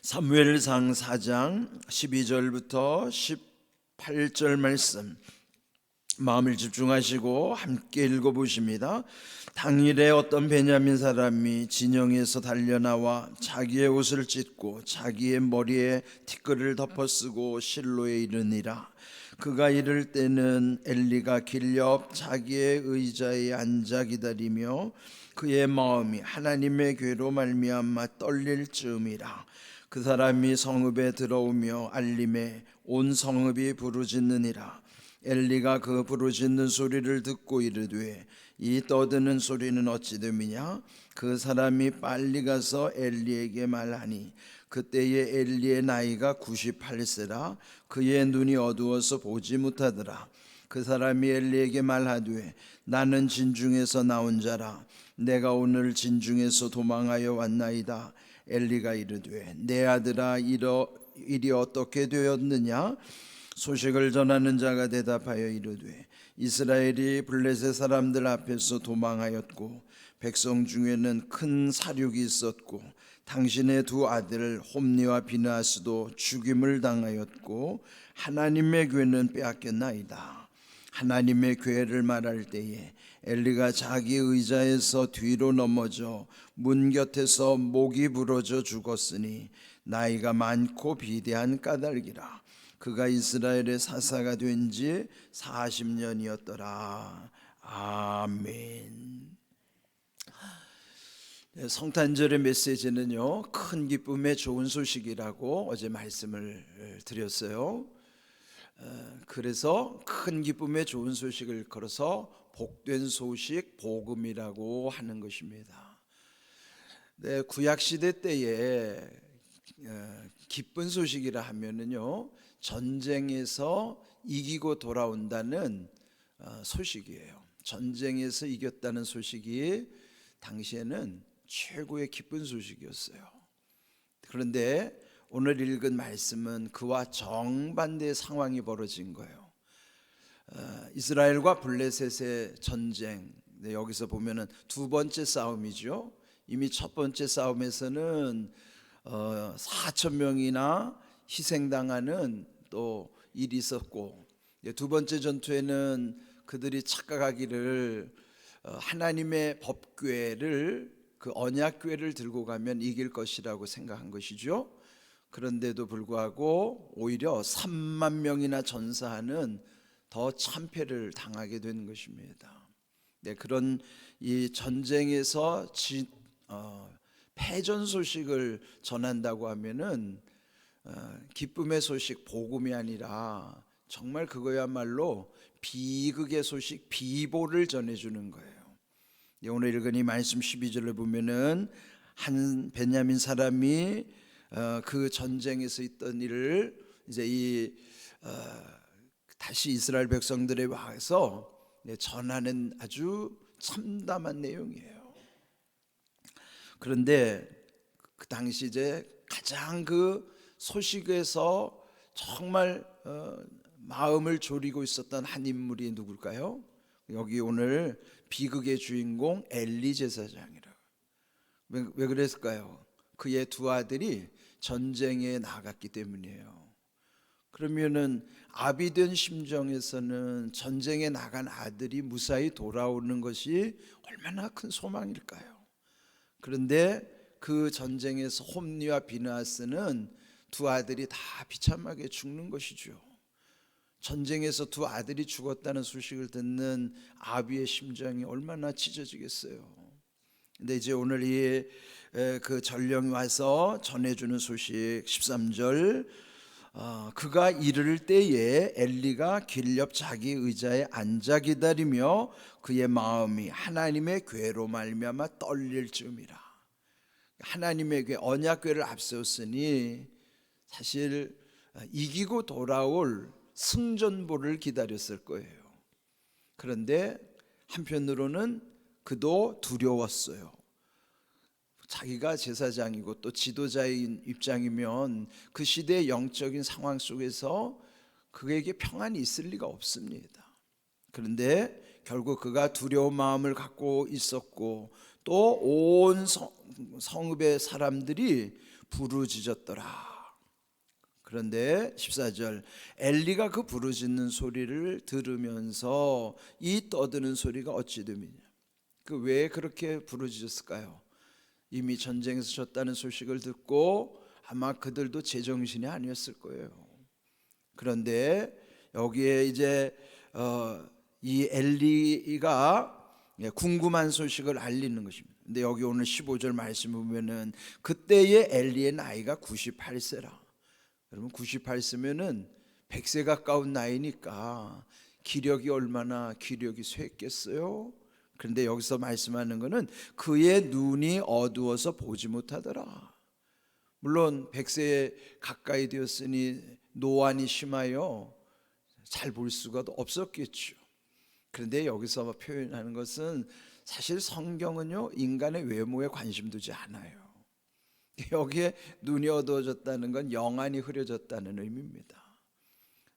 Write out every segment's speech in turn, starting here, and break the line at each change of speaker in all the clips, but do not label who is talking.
사무엘상 4장 12절부터 18절 말씀 마음을 집중하시고 함께 읽어보십니다. 당일에 어떤 베냐민 사람이 진영에서 달려나와 자기의 옷을 찢고 자기의 머리에 티끌을 덮어쓰고 실로에 이르니라. 그가 이를 때는 엘리가 길 옆 자기의 의자에 앉아 기다리며 그의 마음이 하나님의 괴로 말미암아 떨릴 즈음이라. 그 사람이 성읍에 들어오며 알림에 온 성읍이 부르짖느니라. 엘리가 그 부르짖는 소리를 듣고 이르되 이 떠드는 소리는 어찌 됨이냐. 그 사람이 빨리 가서 엘리에게 말하니 그때에 엘리의 나이가 98세라. 그의 눈이 어두워서 보지 못하더라. 그 사람이 엘리에게 말하되 나는 진중에서 나온 자라. 내가 오늘 진중에서 도망하여 왔나이다. 엘리가 이르되 내 아들아 일이 어떻게 되었느냐. 소식을 전하는 자가 대답하여 이르되 이스라엘이 블레셋 사람들 앞에서 도망하였고 백성 중에는 큰 사륙이 있었고 당신의 두 아들 홈니와 비느하스도 죽임을 당하였고 하나님의 괴는 빼앗겼나이다. 하나님의 괴를 말할 때에 엘리가 자기 의자에서 뒤로 넘어져 문 곁에서 목이 부러져 죽었으니 나이가 많고 비대한 까닭이라. 그가 이스라엘의 사사가 된 지 40년이었더라. 아멘. 성탄절의 메시지는요, 큰 기쁨의 좋은 소식이라고 어제 말씀을 드렸어요. 그래서 큰 기쁨의 좋은 소식을 걸어서 복된 소식, 복음이라고 하는 것입니다. 네, 구약 시대 때에 기쁜 소식이라 하면은요, 전쟁에서 이기고 돌아온다는 소식이에요. 전쟁에서 이겼다는 소식이 당시에는 최고의 기쁜 소식이었어요. 그런데 오늘 읽은 말씀은 그와 정반대의 상황이 벌어진 거예요. 이스라엘과 블레셋의 전쟁, 여기서 보면은 두 번째 싸움이죠. 이미 첫 번째 싸움에서는 4천 명이나 희생당하는 또 일이 있었고, 두 번째 전투에는 그들이 착각하기를 하나님의 법궤를, 그 언약궤를 들고 가면 이길 것이라고 생각한 것이죠. 그런데도 불구하고 오히려 3만 명이나 전사하는 더 참패를 당하게 된 것입니다. 네, 그런 이 전쟁에서 패전 소식을 전한다고 하면은 기쁨의 소식, 복음이 아니라 정말 그거야말로 비극의 소식, 비보를 전해주는 거예요. 오늘 읽은 이 말씀 12절을 보면은 한 베냐민 사람이 그 전쟁에서 있던 일을 이제 다시 이스라엘 백성들에 와서 전하는 아주 참담한 내용이에요. 그런데 그 당시 이제 가장 그 소식에서 정말 마음을 졸이고 있었던 한 인물이 누굴까요? 여기 오늘 비극의 주인공 엘리 제사장이라고. 왜 그랬을까요? 그의 두 아들이 전쟁에 나갔기 때문이에요. 그러면은 아비된 심정에서는 전쟁에 나간 아들이 무사히 돌아오는 것이 얼마나 큰 소망일까요? 그런데 그 전쟁에서 홈니와 비느하스는 두 아들이 다 비참하게 죽는 것이죠. 전쟁에서 두 아들이 죽었다는 소식을 듣는 아비의 심정이 얼마나 찢어지겠어요. 근데 이제 오늘 그 전령이 와서 전해주는 소식 13절, 그가 이를 때에 엘리가 길 옆 자기 의자에 앉아 기다리며 그의 마음이 하나님의 괴로 말미암아 떨릴 즈음이라. 하나님의 괴, 언약궤를 앞세웠으니 사실 이기고 돌아올 승전보를 기다렸을 거예요. 그런데 한편으로는 그도 두려웠어요. 자기가 제사장이고 또 지도자인 입장이면 그 시대의 영적인 상황 속에서 그에게 평안이 있을 리가 없습니다. 그런데 결국 그가 두려운 마음을 갖고 있었고 또 온 성읍의 사람들이 부르짖었더라. 그런데 14절, 엘리가 그 부르짖는 소리를 들으면서 이 떠드는 소리가 어찌 됨이냐. 왜 그렇게 부르짖었을까요? 이미 전쟁에서 졌다는 소식을 듣고 아마 그들도 제정신이 아니었을 거예요. 그런데 여기에 이제 이 엘리가 궁금한 소식을 알리는 것입니다. 근데 여기 오늘 15절 말씀 보면은 그때의 엘리의 나이가 98세라. 여러분 98세면은 100세 가까운 나이니까 기력이 얼마나 기력이 쇠했겠어요? 그런데 여기서 말씀하는 것은 그의 눈이 어두워서 보지 못하더라. 물론 100세에 가까이 되었으니 노안이 심하여 잘 볼 수가 없었겠죠. 그런데 여기서 표현하는 것은 사실 성경은요 인간의 외모에 관심 두지 않아요. 여기에 눈이 어두워졌다는 건 영안이 흐려졌다는 의미입니다.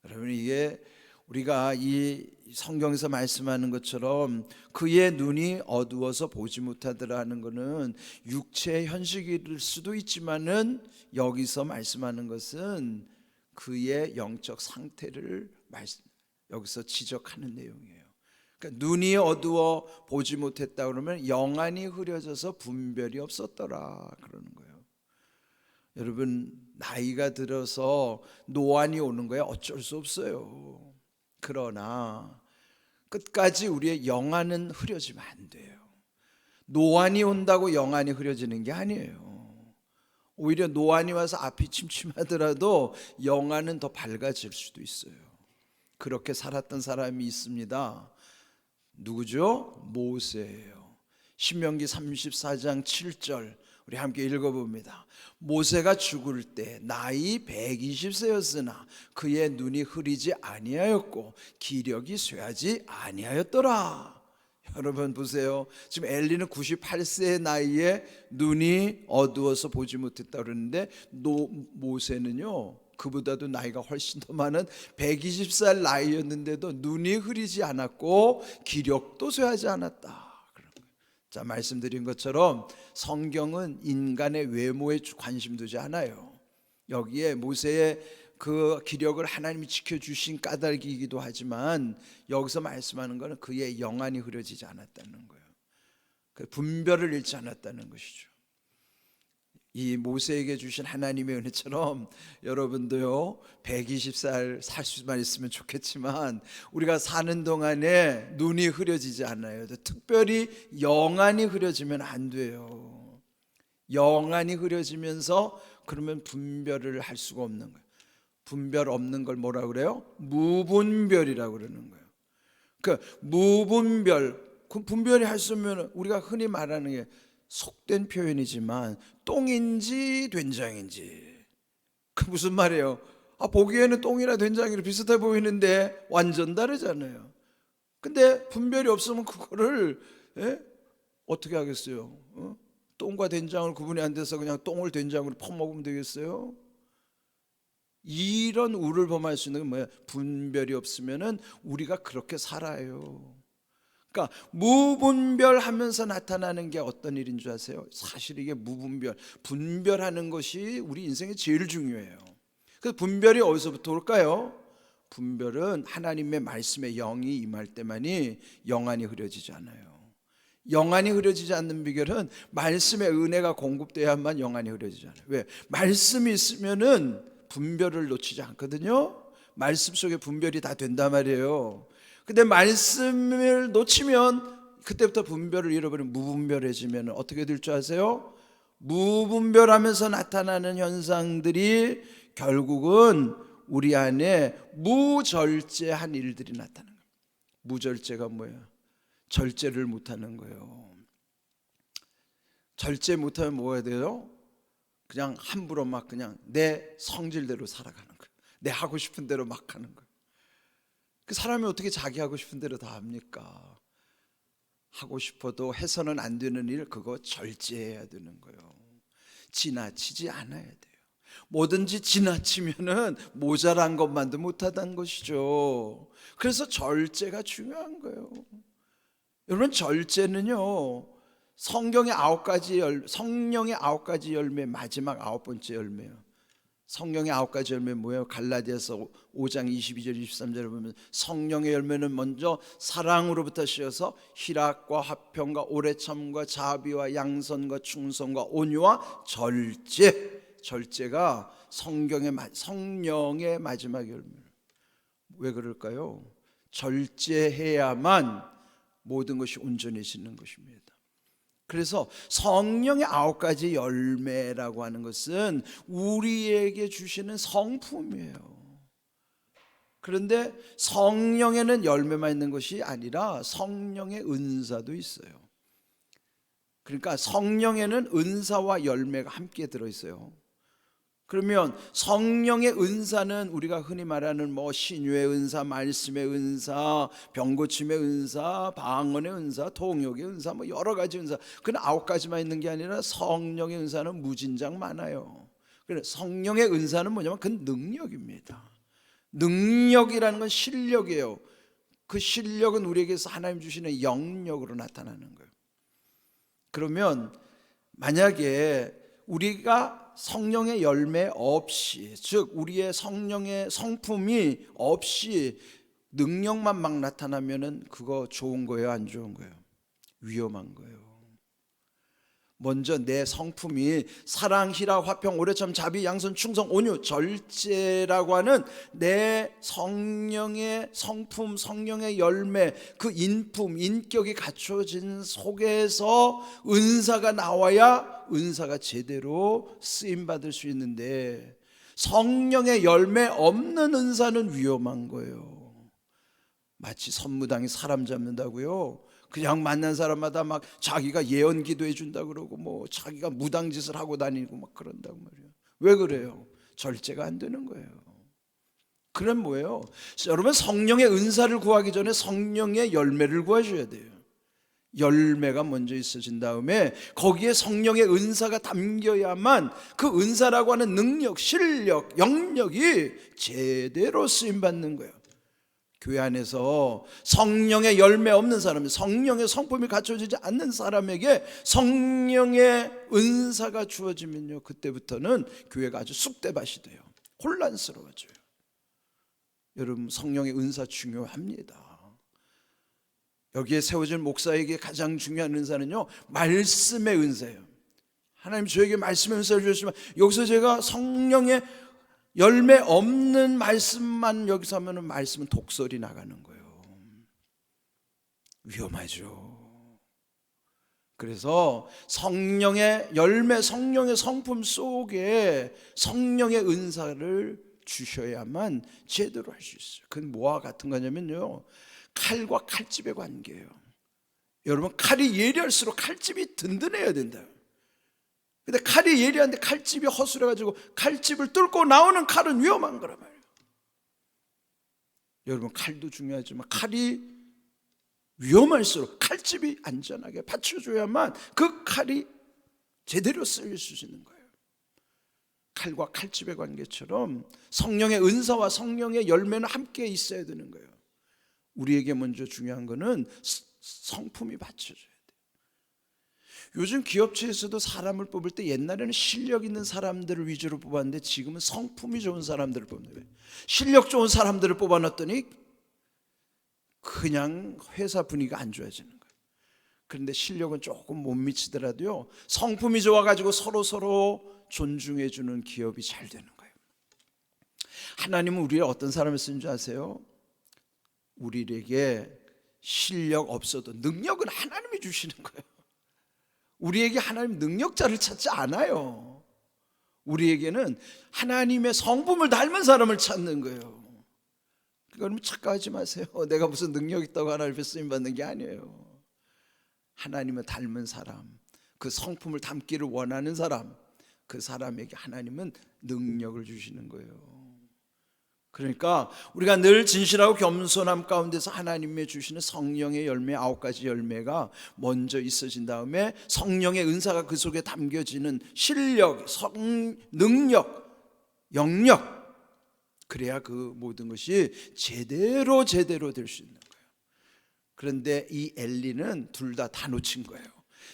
여러분 이게 우리가 이 성경에서 말씀하는 것처럼 그의 눈이 어두워서 보지 못하더라는 것은 육체의 현실일 수도 있지만은 여기서 말씀하는 것은 그의 영적 상태를 여기서 지적하는 내용이에요. 그러니까 눈이 어두워 보지 못했다 그러면 영안이 흐려져서 분별이 없었더라 그러는 거예요. 여러분 나이가 들어서 노안이 오는 거야 어쩔 수 없어요. 그러나 끝까지 우리의 영안은 흐려지면 안 돼요. 노안이 온다고 영안이 흐려지는 게 아니에요. 오히려 노안이 와서 앞이 침침하더라도 영안은 더 밝아질 수도 있어요. 그렇게 살았던 사람이 있습니다. 누구죠? 모세예요. 신명기 34장 7절 우리 함께 읽어봅니다. 모세가 죽을 때 나이 120세였으나 그의 눈이 흐리지 아니하였고 기력이 쇠하지 아니하였더라. 여러분 보세요. 지금 엘리는 98세의 나이에 눈이 어두워서 보지 못했다 그러는데 모세는요 그보다도 나이가 훨씬 더 많은 120살 나이였는데도 눈이 흐리지 않았고 기력도 쇠하지 않았다. 자, 말씀드린 것처럼 성경은 인간의 외모에 관심 두지 않아요. 여기에 모세의 그 기력을 하나님이 지켜주신 까닭이기도 하지만 여기서 말씀하는 것은 그의 영안이 흐려지지 않았다는 거예요. 그 분별을 잃지 않았다는 것이죠. 이 모세에게 주신 하나님의 은혜처럼 여러분도요 120살 살 수만 있으면 좋겠지만 우리가 사는 동안에 눈이 흐려지지 않아요. 특별히 영안이 흐려지면 안 돼요. 영안이 흐려지면서 그러면 분별을 할 수가 없는 거예요. 분별 없는 걸 뭐라 그래요? 무분별이라고 그러는 거예요. 그 무분별, 그 분별이 할 수 없으면 우리가 흔히 말하는 게 속된 표현이지만 똥인지 된장인지 그 무슨 말이에요? 보기에는 똥이나 된장이랑 비슷해 보이는데 완전 다르잖아요. 근데 분별이 없으면 그거를 어떻게 하겠어요? 똥과 된장을 구분이 안 돼서 그냥 똥을 된장으로 퍼먹으면 되겠어요? 이런 우를 범할 수 있는 게 뭐예요? 분별이 없으면은 우리가 그렇게 살아요. 그러니까 무분별하면서 나타나는 게 어떤 일인 줄 아세요? 사실 이게 무분별, 분별하는 것이 우리 인생에 제일 중요해요. 그 분별이 어디서부터 올까요? 분별은 하나님의 말씀에 영이 임할 때만이 영안이 흐려지지 않아요. 영안이 흐려지지 않는 비결은 말씀의 은혜가 공급돼야만 영안이 흐려지지 않아요. 왜? 말씀이 있으면은 분별을 놓치지 않거든요. 말씀 속에 분별이 다 된단 말이에요. 근데 말씀을 놓치면 그때부터 분별을 잃어버리면 무분별해지면 어떻게 될 줄 아세요? 무분별하면서 나타나는 현상들이 결국은 우리 안에 무절제한 일들이 나타나는 거예요. 무절제가 뭐예요? 절제를 못하는 거예요. 절제 못하면 뭐가 돼요? 그냥 함부로 막 그냥 내 성질대로 살아가는 거예요. 내 하고 싶은 대로 막 하는 거예요. 그 사람이 어떻게 자기 하고 싶은 대로 다 합니까? 하고 싶어도 해서는 안 되는 일, 그거 절제해야 되는 거예요. 지나치지 않아야 돼요. 뭐든지 지나치면은 모자란 것만도 못하다는 것이죠. 그래서 절제가 중요한 거예요. 여러분 절제는요 성령의 9가지 열매, 마지막 9번째 열매요. 성령의 9가지 열매 뭐예요? 갈라디아서 5장 22절 23절을 보면 성령의 열매는 먼저 사랑으로부터 시어서 희락과 화평과 오래참과 자비와 양선과 충성과 온유와 절제. 절제가 성령의 마지막 열매. 왜 그럴까요? 절제해야만 모든 것이 온전해지는 것입니다. 그래서 성령의 9가지 열매라고 하는 것은 우리에게 주시는 성품이에요. 그런데 성령에는 열매만 있는 것이 아니라 성령의 은사도 있어요. 그러니까 성령에는 은사와 열매가 함께 들어있어요. 그러면 성령의 은사는 우리가 흔히 말하는 신유의 은사, 말씀의 은사, 병고침의 은사, 방언의 은사, 통역의 은사, 여러 가지 은사. 그건 9가지만 있는 게 아니라 성령의 은사는 무진장 많아요. 그래서 성령의 은사는 뭐냐면 그건 능력입니다. 능력이라는 건 실력이에요. 그 실력은 우리에게서 하나님 주시는 영력으로 나타나는 거예요. 그러면 만약에 우리가 성령의 열매 없이, 즉 우리의 성령의 성품이 없이 능력만 막 나타나면은 그거 좋은 거예요, 안 좋은 거예요? 위험한 거예요. 먼저 내 성품이 사랑, 희락, 화평, 오래참, 자비, 양선, 충성, 온유, 절제라고 하는 내 성령의 성품, 성령의 열매, 그 인품, 인격이 갖춰진 속에서 은사가 나와야 은사가 제대로 쓰임받을 수 있는데, 성령의 열매 없는 은사는 위험한 거예요. 마치 선무당이 사람 잡는다고요? 그냥 만난 사람마다 막 자기가 예언 기도해 준다 그러고 자기가 무당짓을 하고 다니고 막 그런다고 말이에요. 왜 그래요? 절제가 안 되는 거예요. 그럼 뭐예요? 여러분, 성령의 은사를 구하기 전에 성령의 열매를 구하셔야 돼요. 열매가 먼저 있어진 다음에 거기에 성령의 은사가 담겨야만 그 은사라고 하는 능력, 실력, 영역이 제대로 쓰임받는 거예요. 교회 안에서 성령의 열매 없는 사람, 성령의 성품이 갖춰지지 않는 사람에게 성령의 은사가 주어지면요, 그때부터는 교회가 아주 쑥대밭이 돼요. 혼란스러워져요. 여러분, 성령의 은사 중요합니다. 여기에 세워진 목사에게 가장 중요한 은사는요, 말씀의 은사예요. 하나님 저에게 말씀의 은사를 주셨지만 여기서 제가 성령의 열매 없는 말씀만 여기서 하면 말씀은 독설이 나가는 거예요. 위험하죠. 그래서 성령의 열매, 성령의 성품 속에 성령의 은사를 주셔야만 제대로 할 수 있어요. 그건 뭐와 같은 거냐면요, 칼과 칼집의 관계예요. 여러분, 칼이 예리할수록 칼집이 든든해야 된다. 근데 칼이 예리한데 칼집이 허술해가지고 칼집을 뚫고 나오는 칼은 위험한 거란 말이에요. 여러분, 칼도 중요하지만 칼이 위험할수록 칼집이 안전하게 받쳐줘야만 그 칼이 제대로 쓰일 수 있는 거예요. 칼과 칼집의 관계처럼 성령의 은사와 성령의 열매는 함께 있어야 되는 거예요. 우리에게 먼저 중요한 거는 성품이 받쳐져야 돼요. 요즘 기업체에서도 사람을 뽑을 때 옛날에는 실력 있는 사람들을 위주로 뽑았는데 지금은 성품이 좋은 사람들을 뽑는 거예요. 실력 좋은 사람들을 뽑아놨더니 그냥 회사 분위기가 안 좋아지는 거예요. 그런데 실력은 조금 못 미치더라도요, 성품이 좋아가지고 서로 존중해 주는 기업이 잘 되는 거예요. 하나님은 우리를 어떤 사람을 쓴 줄 아세요? 우리에게 실력 없어도 능력은 하나님이 주시는 거예요. 우리에게 하나님 능력자를 찾지 않아요. 우리에게는 하나님의 성품을 닮은 사람을 찾는 거예요. 그러니까 착각하지 마세요. 내가 무슨 능력 있다고 하나님 앞에 쓰임받는 게 아니에요. 하나님을 닮은 사람, 그 성품을 담기를 원하는 사람, 그 사람에게 하나님은 능력을 주시는 거예요. 그러니까 우리가 늘 진실하고 겸손함 가운데서 하나님의 주시는 성령의 열매, 9가지 열매가 먼저 있어진 다음에 성령의 은사가 그 속에 담겨지는 실력, 능력, 영역, 그래야 그 모든 것이 제대로 될 수 있는 거예요. 그런데 이 엘리는 둘 다 놓친 거예요.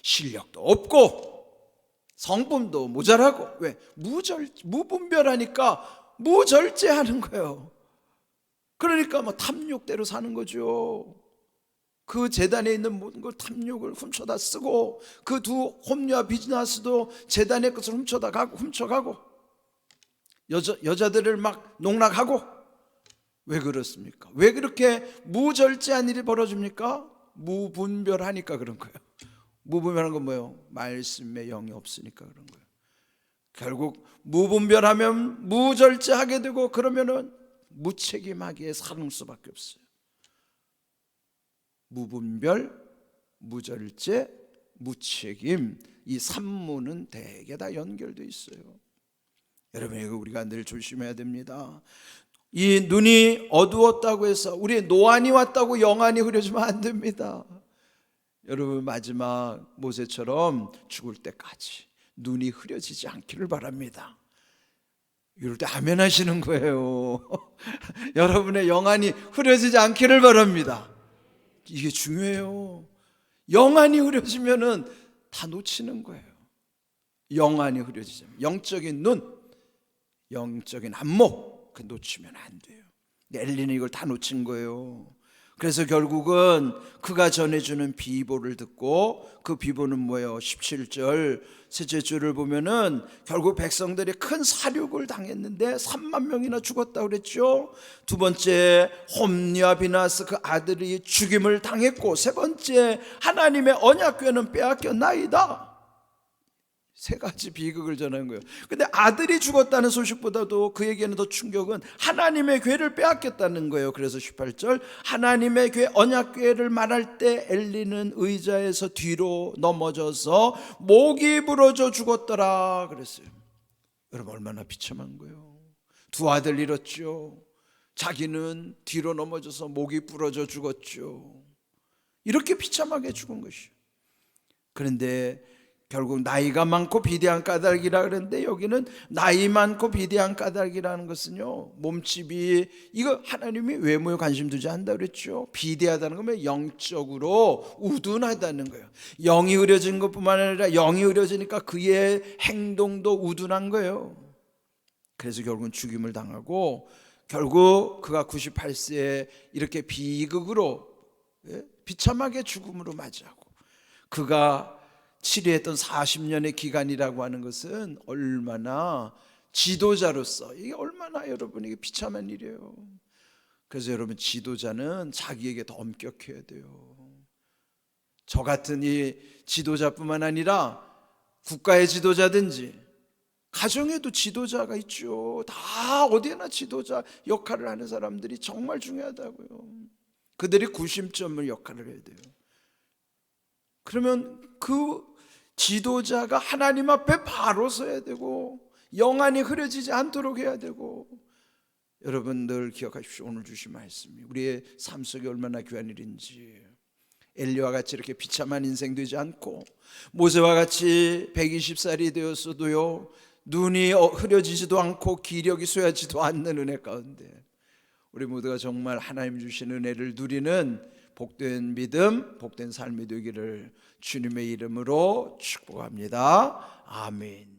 실력도 없고 성품도 모자라고. 왜? 무분별하니까 무절제하는 거예요. 그러니까 뭐 탐욕대로 사는 거죠. 그 재단에 있는 모든 걸 탐욕을 훔쳐다 쓰고, 그 두 홈리와 비즈나스도 재단의 것을 훔쳐가고 여자들을 막 농락하고. 왜 그렇습니까? 왜 그렇게 무절제한 일이 벌어집니까? 무분별하니까 그런 거예요. 무분별한 건 뭐예요? 말씀의 영이 없으니까 그런 거예요. 결국 무분별하면 무절제하게 되고, 그러면은 무책임하게 사는 수밖에 없어요. 무분별, 무절제, 무책임, 이 삼무는 대개 다 연결되어 있어요. 여러분, 이거 우리가 늘 조심해야 됩니다. 이 눈이 어두웠다고 해서 우리의 노안이 왔다고 영안이 흐려지면 안 됩니다. 여러분, 마지막 모세처럼 죽을 때까지 눈이 흐려지지 않기를 바랍니다. 이럴 때 아멘 하시는 거예요. 여러분의 영안이 흐려지지 않기를 바랍니다. 이게 중요해요. 영안이 흐려지면은 다 놓치는 거예요. 영안이 흐려지자면 영적인 눈, 영적인 안목, 그 놓치면 안 돼요. 엘리는 이걸 다 놓친 거예요. 그래서 결국은 그가 전해주는 비보를 듣고, 그 비보는 뭐예요? 17절 셋째 줄을 보면은 결국 백성들이 큰 사륙을 당했는데 3만 명이나 죽었다고 그랬죠. 두 번째, 홈리와 비나스 그 아들이 죽임을 당했고, 세 번째, 하나님의 언약궤는 빼앗겼나이다. 세 가지 비극을 전하는 거예요. 근데 아들이 죽었다는 소식보다도 그에게는 더 충격은 하나님의 궤를 빼앗겼다는 거예요. 그래서 18절, 하나님의 궤, 언약궤를 말할 때 엘리는 의자에서 뒤로 넘어져서 목이 부러져 죽었더라 그랬어요. 여러분, 얼마나 비참한 거예요. 두 아들 잃었죠. 자기는 뒤로 넘어져서 목이 부러져 죽었죠. 이렇게 비참하게 죽은 것이요. 그런데 결국 나이가 많고 비대한 까닭이라 그랬는데, 여기는 나이 많고 비대한 까닭이라는 것은요, 몸집이, 이거 하나님이 외모에 관심 두지 않는다 그랬죠. 비대하다는 거면 영적으로 우둔하다는 거예요. 영이 흐려진 것뿐만 아니라 영이 흐려지니까 그의 행동도 우둔한 거예요. 그래서 결국은 죽임을 당하고, 결국 그가 98세에 이렇게 비극으로, 비참하게 죽음으로 맞이하고, 그가 치료했던 40년의 기간이라고 하는 것은 얼마나 지도자로서, 이게 얼마나 여러분에게 비참한 일이에요. 그래서 여러분, 지도자는 자기에게 더 엄격해야 돼요. 저 같은 이 지도자뿐만 아니라 국가의 지도자든지 가정에도 지도자가 있죠. 다 어디에나 지도자 역할을 하는 사람들이 정말 중요하다고요. 그들이 구심점을 역할을 해야 돼요. 그러면 그 지도자가 하나님 앞에 바로 서야 되고, 영안이 흐려지지 않도록 해야 되고. 여러분, 늘 기억하십시오. 오늘 주신 말씀이 우리의 삶 속에 얼마나 귀한 일인지. 엘리와 같이 이렇게 비참한 인생 되지 않고, 모세와 같이 120살이 되었어도요, 눈이 흐려지지도 않고 기력이 쇠하지도 않는 은혜 가운데 우리 모두가 정말 하나님 주신 은혜를 누리는 복된 믿음, 복된 삶이 되기를 주님의 이름으로 축복합니다. 아멘.